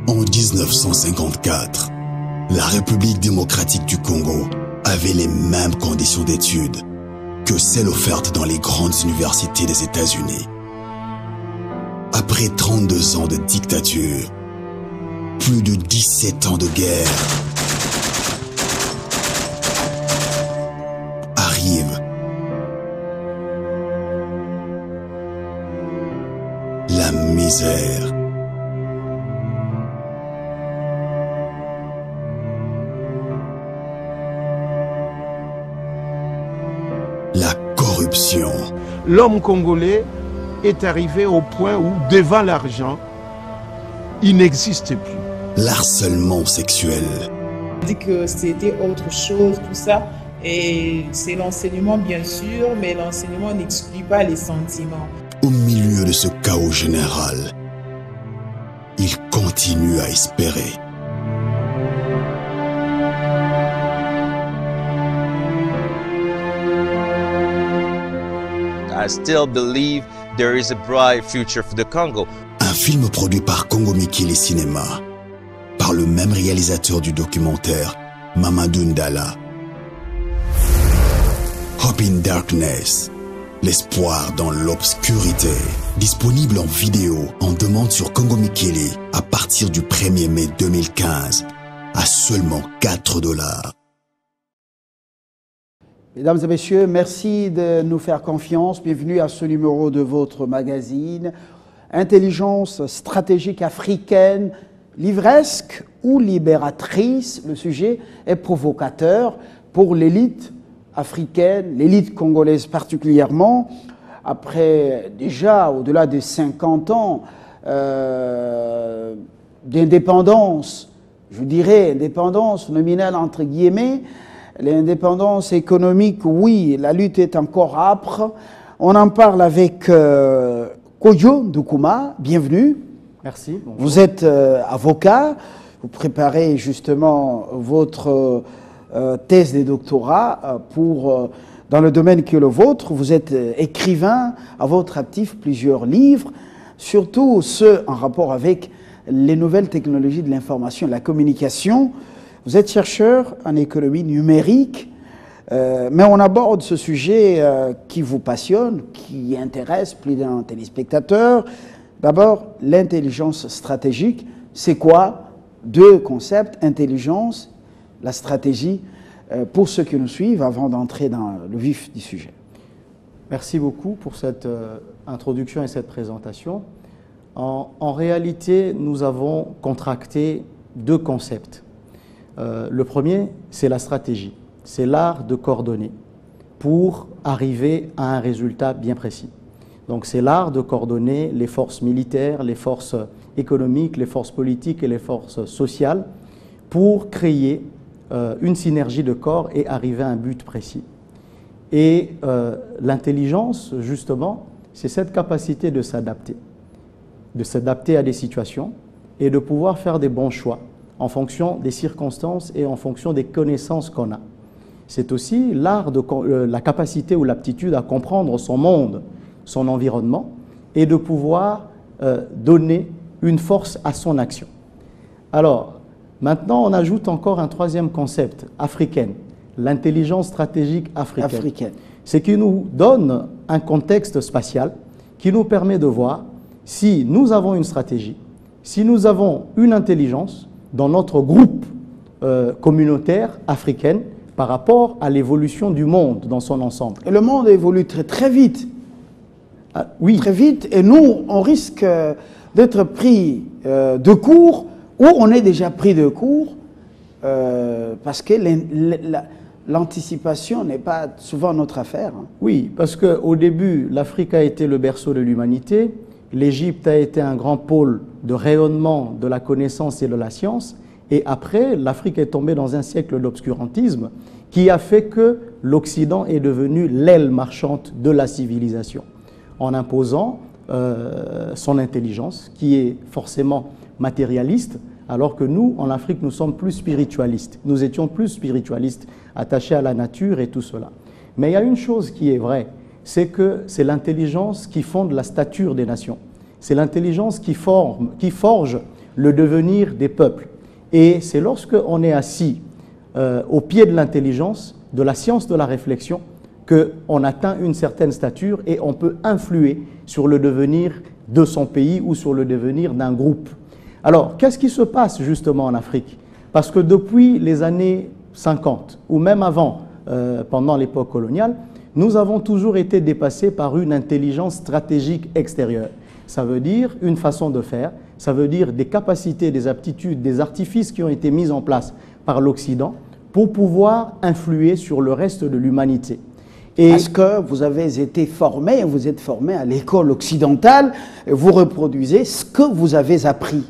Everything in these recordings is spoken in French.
En 1954, la République démocratique du Congo avait les mêmes conditions d'études que celles offertes dans les grandes universités des États-Unis. Après 32 ans de dictature, plus de 17 ans de guerre, arrive la misère. La corruption. L'homme congolais est arrivé au point où, devant l'argent, il n'existe plus. L'harcèlement sexuel. On dit que c'était autre chose, tout ça. Et c'est l'enseignement, bien sûr, mais l'enseignement n'exclut pas les sentiments. Au milieu de ce chaos général, il continue à espérer. I still believe there is a bright future for the Congo. Un film produit par Congo Mikili Cinéma, par le même réalisateur du documentaire, Mamadou Ndala. Hope in Darkness, l'espoir dans l'obscurité. Disponible en vidéo, en demande sur Congo Mikili à partir du 1er mai 2015, à seulement $4. Mesdames et messieurs, merci de nous faire confiance. Bienvenue à ce numéro de votre magazine. Intelligence stratégique africaine, livresque ou libératrice. Le sujet est provocateur pour l'élite africaine, l'élite congolaise particulièrement. Après déjà au-delà de 50 ans d'indépendance, je dirais indépendance nominale entre guillemets, l'indépendance économique, oui, la lutte est encore âpre. On en parle avec Kodjo Doukouma, bienvenue. Merci. Bonjour. Vous êtes avocat, vous préparez justement votre thèse de doctorat dans le domaine qui est le vôtre. Vous êtes écrivain, à votre actif plusieurs livres, surtout ceux en rapport avec les nouvelles technologies de l'information et de la communication. Vous êtes chercheur en économie numérique, mais on aborde ce sujet qui vous passionne, qui intéresse plus d'un téléspectateur. D'abord, l'intelligence stratégique. C'est quoi? Deux concepts, intelligence, la stratégie, pour ceux qui nous suivent, avant d'entrer dans le vif du sujet. Merci beaucoup pour cette introduction et cette présentation. En réalité, nous avons contracté deux concepts. Le premier, c'est la stratégie. C'est l'art de coordonner pour arriver à un résultat bien précis. Donc c'est l'art de coordonner les forces militaires, les forces économiques, les forces politiques et les forces sociales pour créer une synergie de corps et arriver à un but précis. Et l'intelligence, justement, c'est cette capacité de s'adapter à des situations et de pouvoir faire des bons choix en fonction des circonstances et en fonction des connaissances qu'on a. C'est aussi l'art la capacité ou l'aptitude à comprendre son monde, son environnement, et de pouvoir donner une force à son action. Alors, maintenant, on ajoute encore un troisième concept, africaine, l'intelligence stratégique africaine. C'est qui nous donne un contexte spatial qui nous permet de voir si nous avons une stratégie, si nous avons une intelligence dans notre groupe communautaire africaine par rapport à l'évolution du monde dans son ensemble. Et le monde évolue très, très vite. Ah, oui. Très vite. Et nous, on risque d'être pris de court, ou on est déjà pris de court, parce que l'anticipation n'est pas souvent notre affaire. Hein. Oui, parce qu'au début, l'Afrique a été le berceau de l'humanité. L'Égypte a été un grand pôle de rayonnement de la connaissance et de la science. Et après, l'Afrique est tombée dans un siècle d'obscurantisme qui a fait que l'Occident est devenu l'aile marchande de la civilisation, en imposant son intelligence, qui est forcément matérialiste, alors que nous, en Afrique, nous sommes plus spiritualistes. Nous étions plus spiritualistes, attachés à la nature et tout cela. Mais il y a une chose qui est vraie, c'est que c'est l'intelligence qui fonde la stature des nations. C'est l'intelligence qui forge le devenir des peuples. Et c'est lorsqu'on est assis au pied de l'intelligence, de la science de la réflexion, qu'on atteint une certaine stature et on peut influer sur le devenir de son pays ou sur le devenir d'un groupe. Alors, qu'est-ce qui se passe justement en Afrique? Parce que depuis les années 50, ou même avant, pendant l'époque coloniale, nous avons toujours été dépassés par une intelligence stratégique extérieure. Ça veut dire une façon de faire, ça veut dire des capacités, des aptitudes, des artifices qui ont été mis en place par l'Occident pour pouvoir influer sur le reste de l'humanité. Est-ce que vous avez été formé, vous êtes formé à l'école occidentale, vous reproduisez ce que vous avez appris?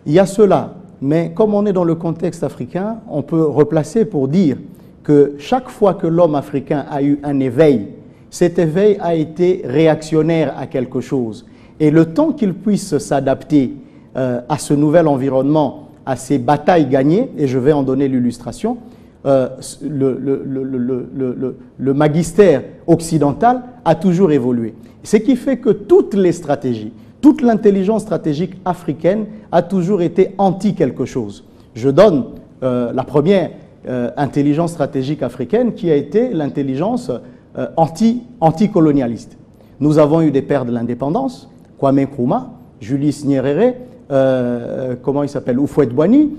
Il y a cela, mais comme on est dans le contexte africain, on peut replacer pour dire que chaque fois que l'homme africain a eu un éveil, cet éveil a été réactionnaire à quelque chose. Et le temps qu'il puisse s'adapter à ce nouvel environnement, à ces batailles gagnées, et je vais en donner l'illustration, le magistère occidental a toujours évolué. Ce qui fait que toutes les stratégies, toute l'intelligence stratégique africaine a toujours été anti quelque chose. Je donne la première intelligence stratégique africaine qui a été l'intelligence anticolonialiste. Nous avons eu des pères de l'indépendance, Kwame Nkrumah, Julius Nyerere, comment il s'appelle, Houphouët-Boigny,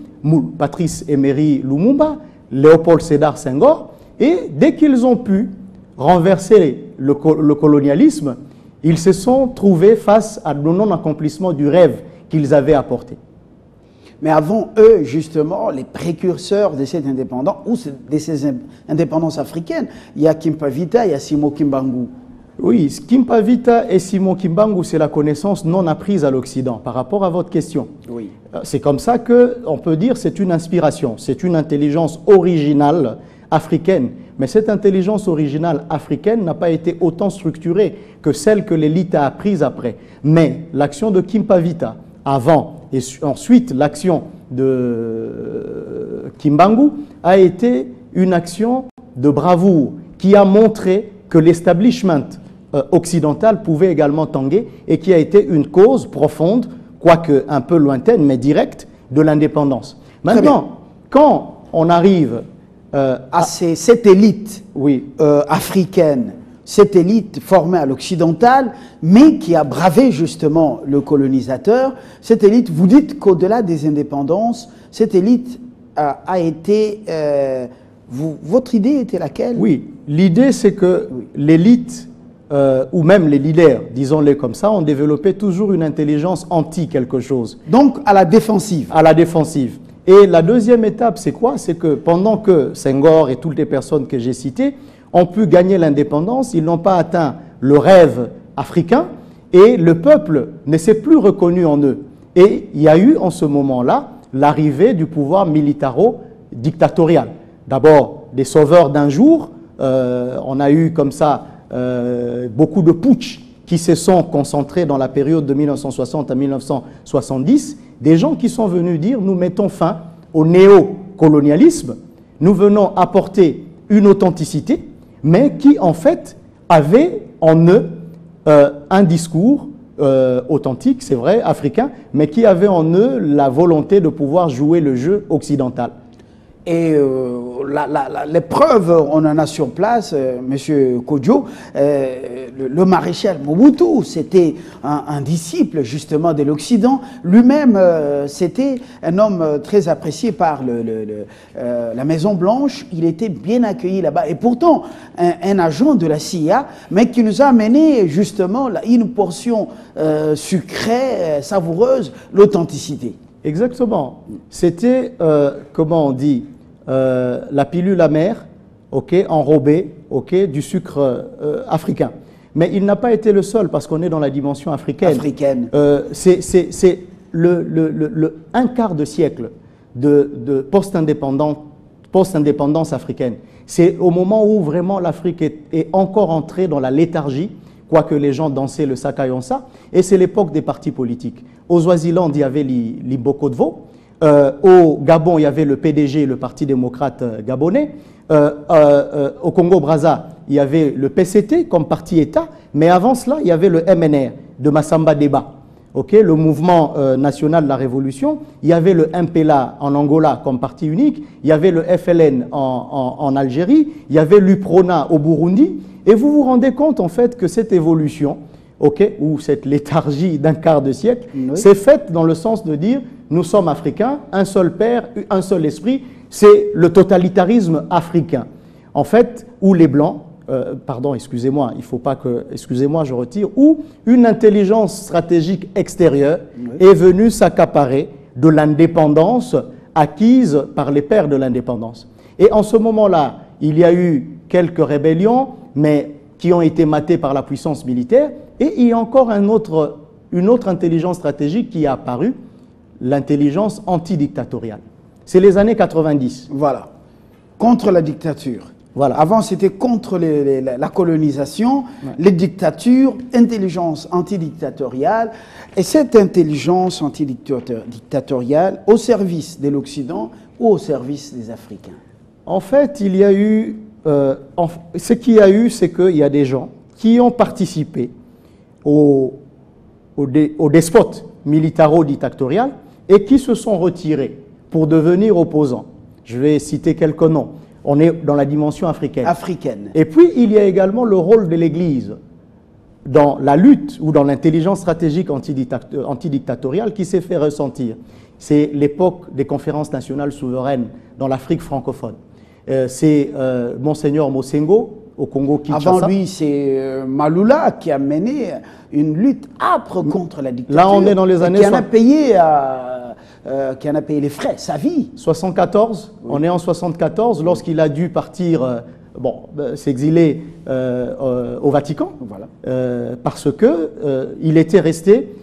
Patrice Emery Lumumba, Léopold Sédar Senghor, et dès qu'ils ont pu renverser le colonialisme, ils se sont trouvés face à le non-accomplissement du rêve qu'ils avaient apporté. Mais avant eux, justement, les précurseurs de cette indépendance, ou de ces indépendances africaines, il y a Kimpavita, il y a Simon Kimbangu. Oui, Kimpavita et Simon Kimbangu, c'est la connaissance non apprise à l'Occident, par rapport à votre question. Oui. C'est comme ça qu'on peut dire que c'est une inspiration, c'est une intelligence originale africaine. Mais cette intelligence originale africaine n'a pas été autant structurée que celle que l'élite a apprise après. Mais l'action de Kimpavita, avant, et ensuite l'action de Kimbangu, a été une action de bravoure qui a montré que l'establishment occidental pouvait également tanguer et qui a été une cause profonde, quoique un peu lointaine, mais directe, de l'indépendance. Maintenant, quand on arrive cette élite africaine, cette élite formée à l'occidental, mais qui a bravé justement le colonisateur, cette élite, vous dites qu'au-delà des indépendances, cette élite a été... votre idée était laquelle? Oui, l'idée c'est que l'élite, ou même les leaders, disons-les comme ça, ont développé toujours une intelligence anti quelque chose. Donc à la défensive. À la défensive. Et la deuxième étape, c'est quoi? C'est que pendant que Senghor et toutes les personnes que j'ai citées ont pu gagner l'indépendance, ils n'ont pas atteint le rêve africain et le peuple ne s'est plus reconnu en eux. Et il y a eu en ce moment-là l'arrivée du pouvoir militaro-dictatorial. D'abord, des sauveurs d'un jour, on a eu comme ça beaucoup de putsch qui se sont concentrés dans la période de 1960 à 1970, des gens qui sont venus dire nous mettons fin au néocolonialisme, nous venons apporter une authenticité, mais qui en fait avaient en eux un discours authentique, c'est vrai, africain, mais qui avait en eux la volonté de pouvoir jouer le jeu occidental. Et les preuves, on en a sur place, Monsieur Kodjo, le maréchal Mobutu, c'était un disciple justement de l'Occident. Lui-même, c'était un homme très apprécié par la Maison Blanche. Il était bien accueilli là-bas. Et pourtant, un agent de la CIA, mais qui nous a amené justement une portion sucrée, savoureuse, l'authenticité. Exactement. C'était, comment on dit, la pilule amère, enrobée, du sucre africain. Mais il n'a pas été le seul, parce qu'on est dans la dimension africaine. C'est un quart de siècle de post-indépendance africaine. C'est au moment où vraiment l'Afrique est encore entrée dans la léthargie, quoique les gens dansaient le Sakayonsa, et c'est l'époque des partis politiques. Au Swaziland, il y avait l'Ibokodvo. Au Gabon, il y avait le PDG, le Parti démocrate gabonais. Au Congo-Brazza, il y avait le PCT comme parti-État. Mais avant cela, il y avait le MNR de Massamba Deba. le mouvement national de la révolution, il y avait le MPLA en Angola comme parti unique, il y avait le FLN en Algérie, il y avait l'UPRONA au Burundi, et vous vous rendez compte en fait que cette évolution, ou cette léthargie d'un quart de siècle, s'est faite dans le sens de dire nous sommes africains, un seul père, un seul esprit, c'est le totalitarisme africain. En fait, où les Blancs, pardon, excusez-moi, il ne faut pas que, excusez-moi, je retire, où une intelligence stratégique extérieure est venue s'accaparer de l'indépendance acquise par les pères de l'indépendance. Et en ce moment-là, il y a eu quelques rébellions, mais qui ont été matées par la puissance militaire, et il y a encore une autre intelligence stratégique qui est apparue, l'intelligence antidictatoriale. C'est les années 90. Voilà. Contre la dictature. Voilà. Avant, c'était contre la colonisation, les dictatures, intelligence antidictatoriale. Et cette intelligence antidictatoriale, au service de l'Occident ou au service des Africains? En fait, il y a eu... ce qu'il y a eu, c'est qu'il y a des gens qui ont participé au despote militaro-dictatorial et qui se sont retirés pour devenir opposants. Je vais citer quelques noms. On est dans la dimension africaine. Et puis, il y a également le rôle de l'Église dans la lutte ou dans l'intelligence stratégique antidictatoriale qui s'est fait ressentir. C'est l'époque des conférences nationales souveraines dans l'Afrique francophone. C'est Monseigneur Mosengo au Congo-Kinshasa. Avant lui, c'est Maloula qui a mené une lutte âpre contre la dictature. Là, on est dans les années... Qui en a payé les frais, sa vie. 74, on est en 74, lorsqu'il a dû partir, s'exiler au Vatican, parce qu'il était resté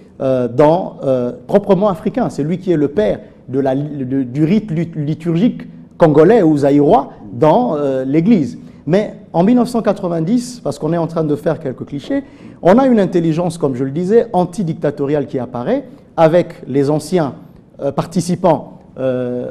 proprement africain. C'est lui qui est le père du rite liturgique congolais ou zaïrois dans l'Église. Mais en 1990, parce qu'on est en train de faire quelques clichés, on a une intelligence, comme je le disais, antidictatoriale qui apparaît, avec les anciens participants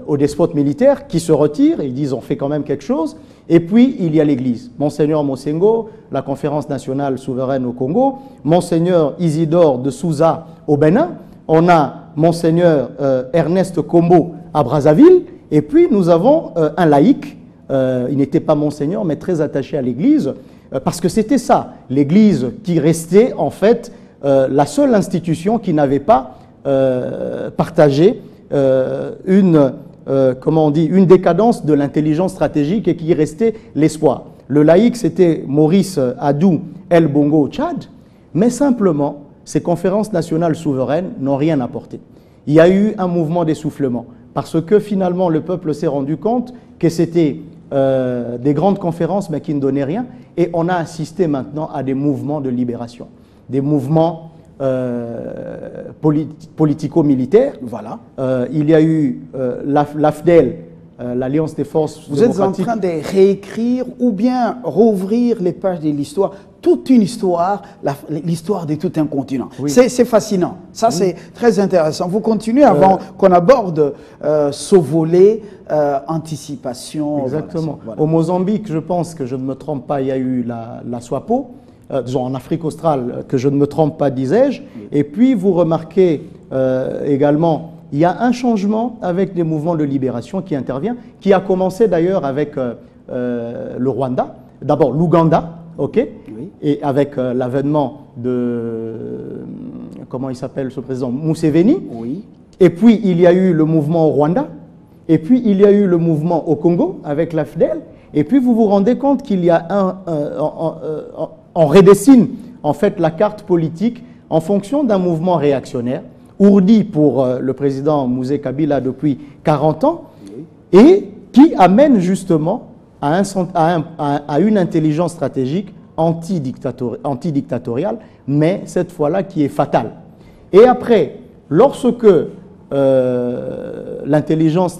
au despote militaire qui se retirent, ils disent on fait quand même quelque chose, et puis il y a l'Église. Monseigneur Mosengo, la conférence nationale souveraine au Congo, Monseigneur Isidore de Souza au Bénin, on a Monseigneur Ernest Kombo à Brazzaville, et puis nous avons un laïc, il n'était pas Monseigneur mais très attaché à l'Église, parce que c'était ça, l'Église qui restait en fait la seule institution qui n'avait pas partagé une décadence de l'intelligence stratégique et qui restait l'espoir. Le laïc, c'était Maurice Adou El Bongo au Tchad, mais simplement, ces conférences nationales souveraines n'ont rien apporté. Il y a eu un mouvement d'essoufflement, parce que finalement, le peuple s'est rendu compte que c'était des grandes conférences, mais qui ne donnaient rien, et on a assisté maintenant à des mouvements de libération, des mouvements politico-militaires. Voilà. Il y a eu l'AFDEL, l'Alliance des forces démocratiques. Vous êtes en train de réécrire ou bien rouvrir les pages de l'histoire, toute une histoire, l'histoire de tout un continent. Oui. C'est fascinant. Ça, c'est très intéressant. Vous continuez avant qu'on aborde ce volet anticipation. Exactement. Voilà. Au Mozambique, je pense que je ne me trompe pas, il y a eu la SWAPO. Disons en Afrique australe, que je ne me trompe pas, disais-je. Et puis, vous remarquez également, il y a un changement avec des mouvements de libération qui intervient, qui a commencé d'ailleurs avec le Rwanda, d'abord l'Ouganda, et avec l'avènement de, comment il s'appelle ce président, Museveni. Et puis, il y a eu le mouvement au Rwanda, et puis il y a eu le mouvement au Congo avec l'AFDEL, et puis vous vous rendez compte qu'il y a on redessine en fait la carte politique en fonction d'un mouvement réactionnaire, ourdi pour le président Mouzé Kabila depuis 40 ans, et qui amène justement à une intelligence stratégique antidictatoriale, mais cette fois-là qui est fatale. Et après, lorsque l'intelligence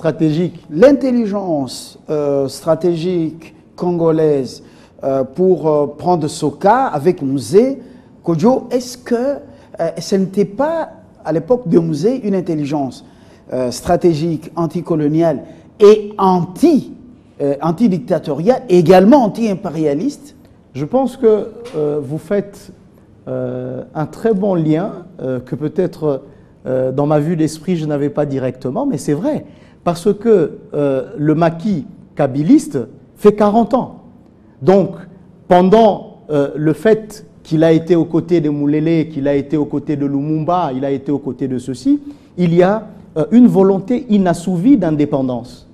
stratégique congolaise, pour prendre ce cas avec Mouzé Kodjo, est-ce que ce n'était pas à l'époque de Mouzé une intelligence stratégique anticoloniale et antidictatoriale, également anti-impérialiste? Je pense que vous faites un très bon lien que peut-être dans ma vue d'esprit je n'avais pas directement, mais c'est vrai, parce que le maquis kabiliste fait 40 ans. Donc, pendant le fait qu'il a été aux côtés de Moulélé, qu'il a été aux côtés de Lumumba, il a été aux côtés de ceux-ci, il y a une volonté inassouvie d'indépendance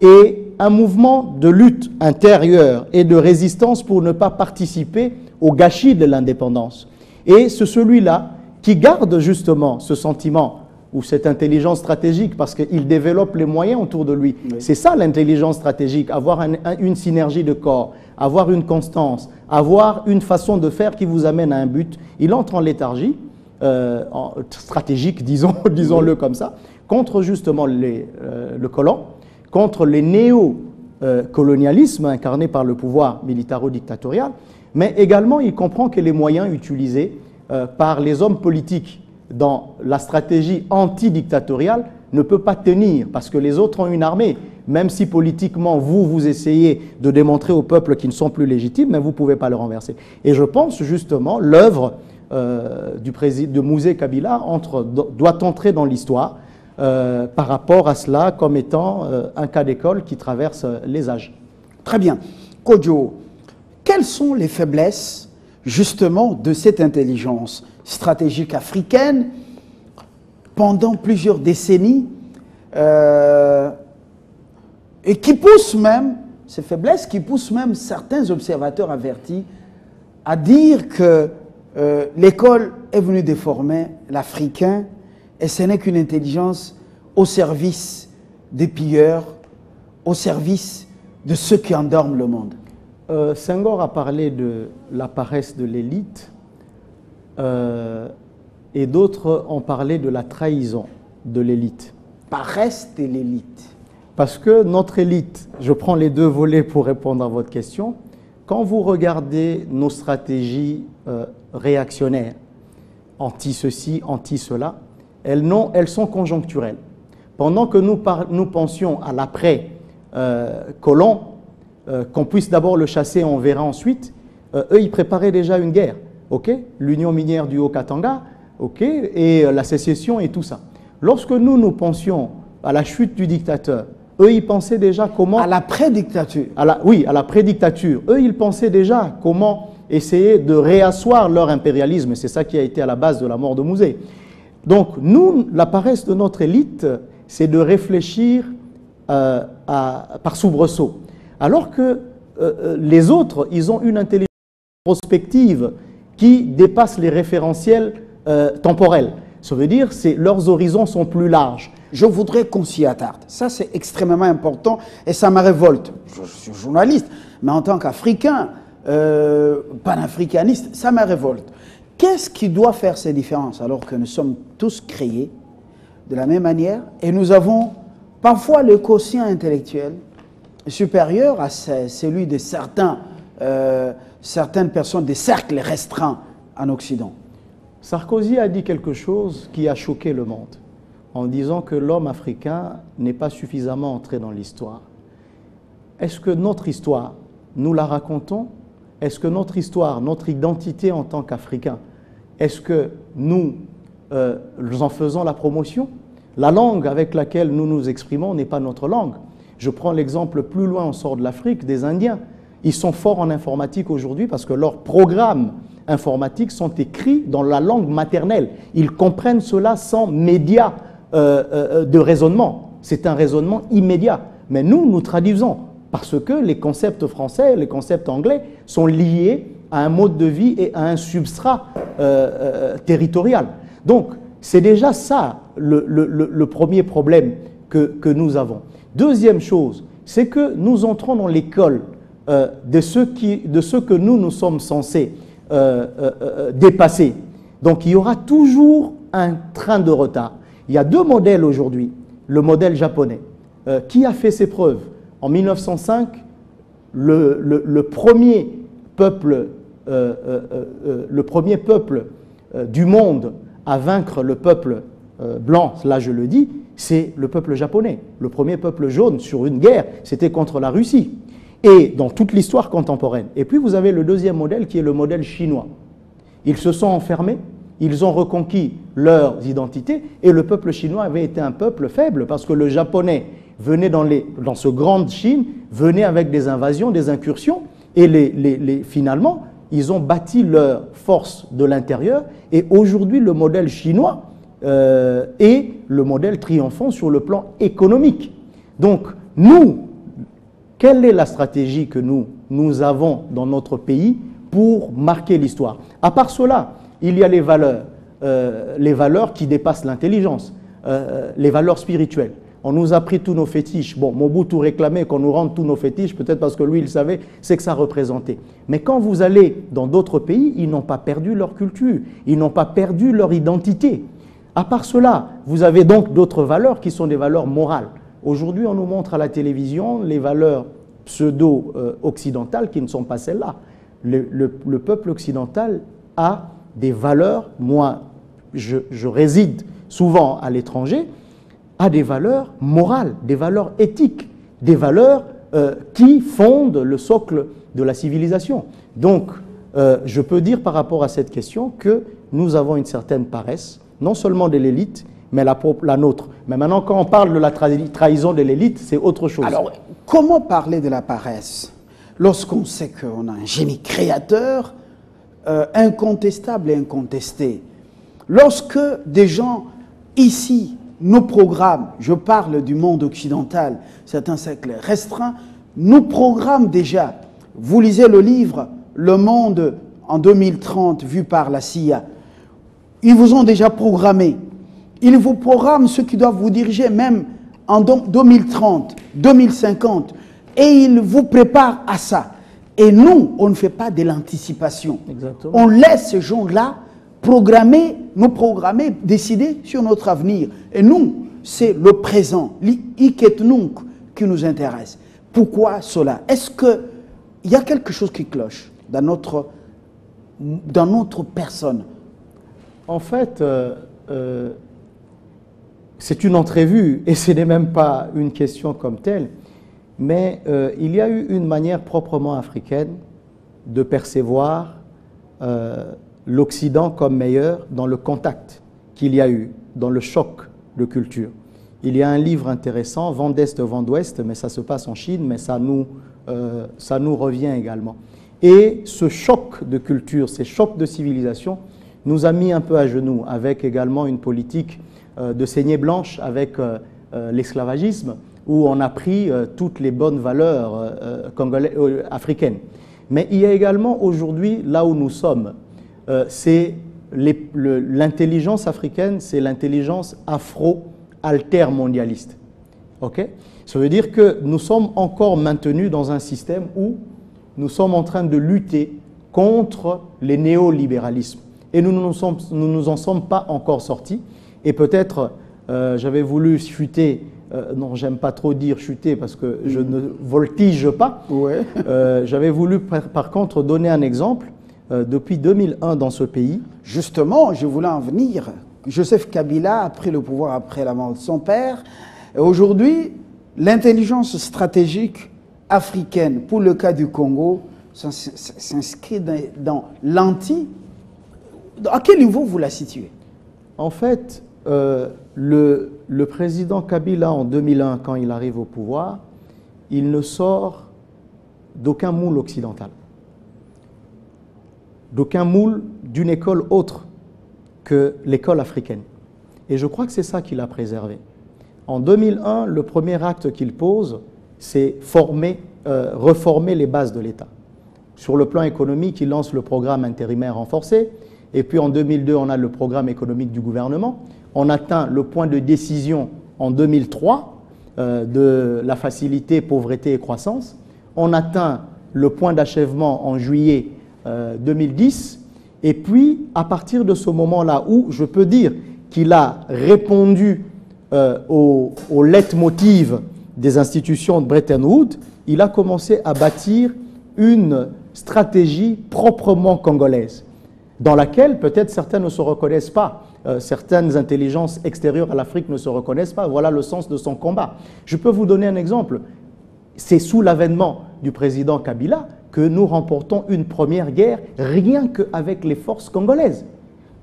et un mouvement de lutte intérieure et de résistance pour ne pas participer au gâchis de l'indépendance. Et c'est celui-là qui garde justement ce sentiment ou cette intelligence stratégique parce qu'il développe les moyens autour de lui. Oui. C'est ça l'intelligence stratégique, avoir une synergie de corps, avoir une constance, avoir une façon de faire qui vous amène à un but. Il entre en léthargie stratégique, disons-le comme ça, contre justement le colon, contre les néo-colonialismes incarnés par le pouvoir militaro-dictatorial, mais également il comprend que les moyens utilisés par les hommes politiques dans la stratégie anti-dictatoriale ne peut pas tenir parce que les autres ont une armée. Même si politiquement vous essayez de démontrer au peuple qu'ils ne sont plus légitimes, mais vous ne pouvez pas le renverser. Et je pense justement l'œuvre de Mouzé Kabila doit entrer dans l'histoire par rapport à cela comme étant un cas d'école qui traverse les âges. Très bien. Kodjo, quelles sont les faiblesses justement de cette intelligence stratégique africaine pendant plusieurs décennies et qui poussent même, ces faiblesses qui poussent même certains observateurs avertis à dire que l'école est venue déformer l'Africain et ce n'est qu'une intelligence au service des pilleurs, au service de ceux qui endorment le monde. Senghor a parlé de la paresse de l'élite et d'autres ont parlé de la trahison de l'élite. Paresse de l'élite. Parce que notre élite, je prends les deux volets pour répondre à votre question, quand vous regardez nos stratégies réactionnaires, anti-ceci, anti-cela, elles sont conjoncturelles. Pendant que nous pensions à l'après-colon, qu'on puisse d'abord le chasser, on verra ensuite, eux, ils préparaient déjà une guerre, l'union minière du Haut-Katanga, et la sécession et tout ça. Lorsque nous pensions à la chute du dictateur, eux, ils pensaient déjà comment... À la pré-dictature. Oui, à la pré-dictature. Eux, ils pensaient déjà comment essayer de réasseoir leur impérialisme. C'est ça qui a été à la base de la mort de Mouzé. Donc, nous, la paresse de notre élite, c'est de réfléchir par soubresaut. Alors que les autres, ils ont une intelligence prospective qui dépasse les référentiels temporels. Ça veut dire que leurs horizons sont plus larges. Je voudrais qu'on s'y attarde. Ça, c'est extrêmement important et ça me révolte. Je suis journaliste, mais en tant qu'Africain, panafricaniste, ça me révolte. Qu'est-ce qui doit faire ces différences alors que nous sommes tous créés de la même manière et nous avons parfois le quotient intellectuel supérieur à celui de certaines personnes des cercles restreints en Occident? Sarkozy a dit quelque chose qui a choqué le monde en disant que l'homme africain n'est pas suffisamment entré dans l'histoire. Est-ce que notre histoire, nous la racontons? Est-ce que notre histoire, notre identité en tant qu'Africains, est-ce que nous en faisons la promotion? La langue avec laquelle nous nous exprimons n'est pas notre langue. Je prends l'exemple plus loin, on sort de l'Afrique, des Indiens. Ils sont forts en informatique aujourd'hui parce que leurs programmes informatiques sont écrits dans la langue maternelle. Ils comprennent cela sans médias de raisonnement. C'est un raisonnement immédiat. Mais nous traduisons parce que les concepts français, les concepts anglais sont liés à un mode de vie et à un substrat territorial. Donc, c'est déjà ça le premier problème que nous avons. Deuxième chose, c'est que nous entrons dans l'école de ce que nous sommes censés dépasser. Donc, il y aura toujours un train de retard. Il y a deux modèles aujourd'hui. Le modèle japonais, qui a fait ses preuves. En 1905, le premier peuple du monde à vaincre le peuple blanc, là je le dis, c'est le peuple japonais. Le premier peuple jaune sur une guerre, c'était contre la Russie. Et dans toute l'histoire contemporaine. Et puis vous avez le deuxième modèle qui est le modèle chinois. Ils se sont enfermés, ils ont reconquis leur identité, et le peuple chinois avait été un peuple faible, parce que le japonais venait dans ce grande Chine, venait avec des invasions, des incursions, et finalement, ils ont bâti leur force de l'intérieur, et aujourd'hui, le modèle chinois est le modèle triomphant sur le plan économique. Donc, nous, quelle est la stratégie que nous avons dans notre pays pour marquer l'histoire? À part cela, il y a les valeurs qui dépassent l'intelligence, les valeurs spirituelles. On nous a pris tous nos fétiches. Bon, Mobutu réclamait qu'on nous rende tous nos fétiches, peut-être parce que lui, il savait ce que ça représentait. Mais quand vous allez dans d'autres pays, ils n'ont pas perdu leur culture, ils n'ont pas perdu leur identité. À part cela, vous avez donc d'autres valeurs qui sont des valeurs morales. Aujourd'hui, on nous montre à la télévision les valeurs pseudo-occidentales qui ne sont pas celles-là. Le peuple occidental a des valeurs, moi, je réside souvent à l'étranger, a des valeurs morales, des valeurs éthiques, des valeurs qui fondent le socle de la civilisation. Donc, je peux dire par rapport à cette question que nous avons une certaine paresse, non seulement de l'élite, mais la nôtre. Mais maintenant, quand on parle de la trahison de l'élite, c'est autre chose. Alors, comment parler de la paresse lorsqu'on sait qu'on a un génie créateur incontestable et incontesté? Lorsque des gens ici, nos programmes, je parle du monde occidental, certains siècles restreints, nous programment déjà. Vous lisez le livre « Le monde en 2030 vu par la CIA ». Ils vous ont déjà programmé. Ils vous programment ceux qui doivent vous diriger même en 2030, 2050. Et ils vous préparent à ça. Et nous, on ne fait pas de l'anticipation. On laisse ces gens-là nous programmer, décider sur notre avenir. Et nous, c'est le présent, l'Iketnunk qui nous intéresse. Pourquoi cela? Est-ce qu'il y a quelque chose qui cloche dans notre personne? En fait, c'est une entrevue et ce n'est même pas une question comme telle, mais il y a eu une manière proprement africaine de percevoir l'Occident comme meilleur dans le contact qu'il y a eu, dans le choc de culture. Il y a un livre intéressant, Vent d'Est, Vent d'Ouest, mais ça se passe en Chine, mais ça nous revient également. Et ce choc de culture, ces chocs de civilisation, nous a mis un peu à genoux, avec également une politique de saignée blanche, avec l'esclavagisme, où on a pris toutes les bonnes valeurs africaines. Mais il y a également aujourd'hui, là où nous sommes, c'est l'intelligence africaine, c'est l'intelligence afro-altermondialiste. Okay? Ça veut dire que nous sommes encore maintenus dans un système où nous sommes en train de lutter contre les néolibéralismes. Et nous ne nous en sommes pas encore sortis. Et peut-être, j'avais voulu chuter, non, j'aime pas trop dire chuter parce que je ne voltige pas. Ouais. J'avais voulu par contre donner un exemple. Depuis 2001 dans ce pays. Justement, je voulais en venir. Joseph Kabila a pris le pouvoir après la mort de son père. Aujourd'hui, l'intelligence stratégique africaine, pour le cas du Congo, s'inscrit dans l'anti. À quel niveau vous la situez? En fait, le président Kabila, en 2001, quand il arrive au pouvoir, il ne sort d'aucun moule occidental. D'aucun moule d'une école autre que l'école africaine. Et je crois que c'est ça qu'il a préservé. En 2001, le premier acte qu'il pose, c'est reformer les bases de l'État. Sur le plan économique, il lance le programme intérimaire renforcé. Et puis en 2002, on a le programme économique du gouvernement. On atteint le point de décision en 2003 de la facilité pauvreté et croissance. On atteint le point d'achèvement en juillet 2010, et puis à partir de ce moment-là où je peux dire qu'il a répondu au leitmotiv des institutions de Bretton Woods, il a commencé à bâtir une stratégie proprement congolaise, dans laquelle peut-être certains ne se reconnaissent pas, certaines intelligences extérieures à l'Afrique ne se reconnaissent pas. Voilà le sens de son combat. Je peux vous donner un exemple. C'est sous l'avènement du président Kabila que nous remportons une première guerre rien qu'avec les forces congolaises.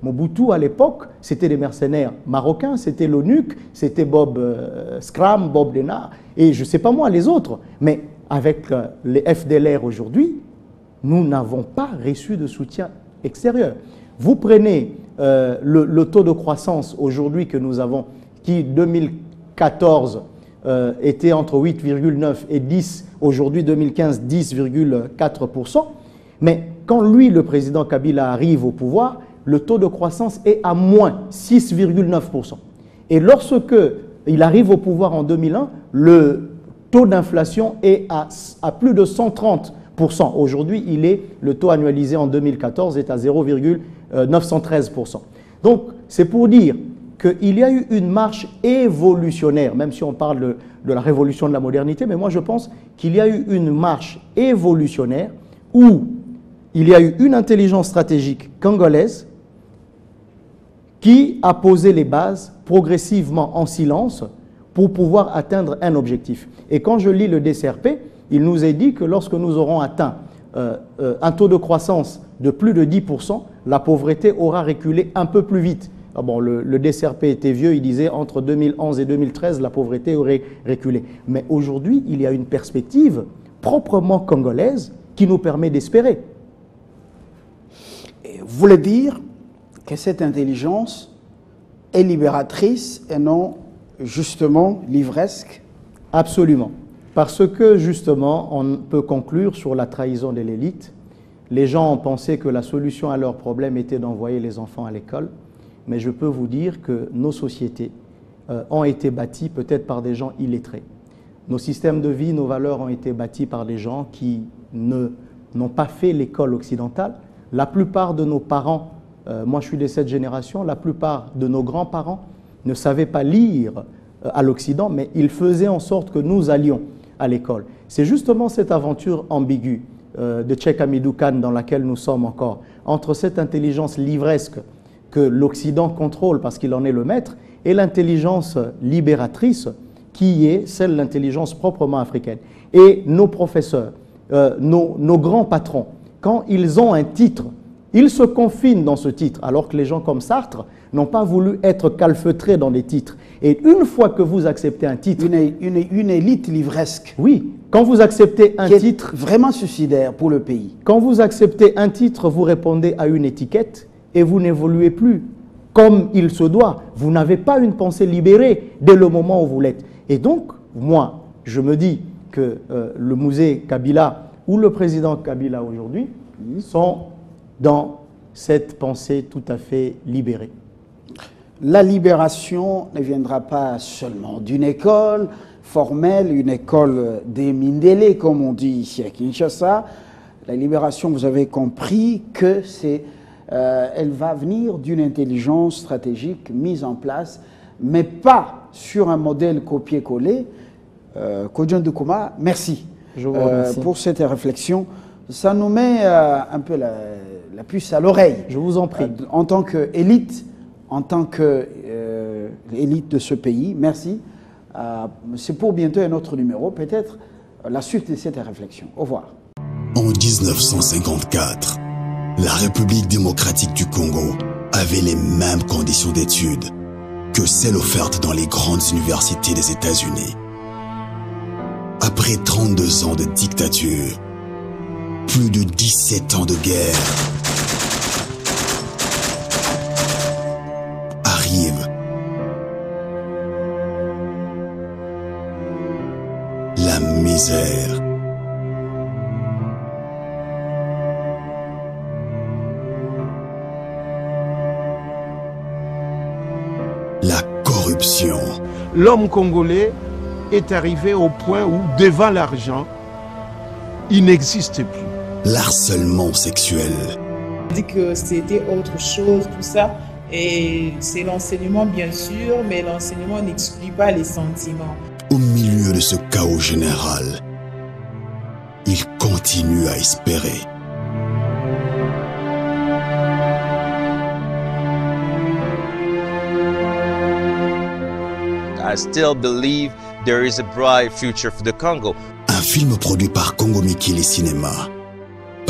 Mobutu, à l'époque, c'était des mercenaires marocains, c'était l'ONUC, c'était Bob Scram, Bob Denard, et je ne sais pas moi, les autres. Mais avec les FDLR aujourd'hui, nous n'avons pas reçu de soutien extérieur. Vous prenez le taux de croissance aujourd'hui que nous avons, qui 2014 était entre 8,9 et 10, aujourd'hui 2015, 10,4%. Mais quand lui, le président Kabila, arrive au pouvoir, le taux de croissance est à moins 6,9%. Et lorsque il arrive au pouvoir en 2001, le taux d'inflation est à plus de 130%. Aujourd'hui, le taux annualisé en 2014 est à 0,913%. Donc, c'est pour dire qu'il y a eu une marche évolutionnaire, même si on parle de la révolution de la modernité, mais moi je pense qu'il y a eu une marche évolutionnaire où il y a eu une intelligence stratégique congolaise qui a posé les bases progressivement en silence pour pouvoir atteindre un objectif. Et quand je lis le DCRP, il nous est dit que lorsque nous aurons atteint un taux de croissance de plus de 10%, la pauvreté aura reculé un peu plus vite. Ah bon, le DCRP était vieux, il disait entre 2011 et 2013, la pauvreté aurait reculé. Mais aujourd'hui, il y a une perspective proprement congolaise qui nous permet d'espérer. Vous voulez dire que cette intelligence est libératrice et non justement livresque? Absolument. Parce que justement, on peut conclure sur la trahison de l'élite. Les gens ont pensé que la solution à leurs problèmes était d'envoyer les enfants à l'école. Mais je peux vous dire que nos sociétés ont été bâties peut-être par des gens illettrés. Nos systèmes de vie, nos valeurs ont été bâtis par des gens qui n'ont pas fait l'école occidentale. La plupart de nos parents, moi je suis de cette génération, la plupart de nos grands-parents ne savaient pas lire à l'Occident, mais ils faisaient en sorte que nous allions à l'école. C'est justement cette aventure ambiguë de Cheikh Hamidou Kane dans laquelle nous sommes encore, entre cette intelligence livresque que l'Occident contrôle parce qu'il en est le maître, et l'intelligence libératrice qui est celle de l'intelligence proprement africaine. Et nos professeurs, nos grands patrons, quand ils ont un titre, ils se confinent dans ce titre, alors que les gens comme Sartre n'ont pas voulu être calfeutrés dans des titres. Et une fois que vous acceptez un titre... Une élite livresque. Oui, quand vous acceptez un titre... vraiment suicidaire pour le pays. Quand vous acceptez un titre, vous répondez à une étiquette et vous n'évoluez plus comme il se doit. Vous n'avez pas une pensée libérée dès le moment où vous l'êtes. Et donc, moi, je me dis que le musée Kabila ou le président Kabila aujourd'hui sont dans cette pensée tout à fait libérée. La libération ne viendra pas seulement d'une école formelle, une école des Mindélé, comme on dit ici à Kinshasa. La libération, vous avez compris que elle va venir d'une intelligence stratégique mise en place, mais pas sur un modèle copié-collé. Kodjon Doukouma, merci, je vous remercie pour cette réflexion. Ça nous met un peu la puce à l'oreille. Je vous en prie. En tant qu'élite, élite de ce pays, merci. C'est pour bientôt un autre numéro, peut-être la suite de cette réflexion. Au revoir. En 1954, la République démocratique du Congo avait les mêmes conditions d'études que celles offertes dans les grandes universités des États-Unis. Après 32 ans de dictature, plus de 17 ans de guerre, arrive la misère. La corruption. L'homme congolais est arrivé au point où, devant l'argent, il n'existe plus. L'harcèlement sexuel. On dit que c'était autre chose, tout ça. Et c'est l'enseignement, bien sûr, mais l'enseignement n'exclut pas les sentiments. Au milieu de ce chaos général, il continue à espérer. I still believe there is a bright future for the Congo. Un film produit par Congo Mikili Cinéma,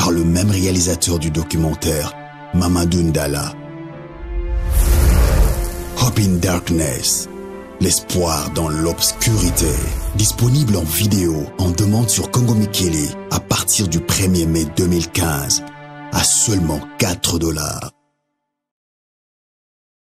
par le même réalisateur du documentaire, Mamadou Ndala. Hope in Darkness, l'espoir dans l'obscurité. Disponible en vidéo en demande sur Congo Mikili à partir du 1er mai 2015 à seulement $4.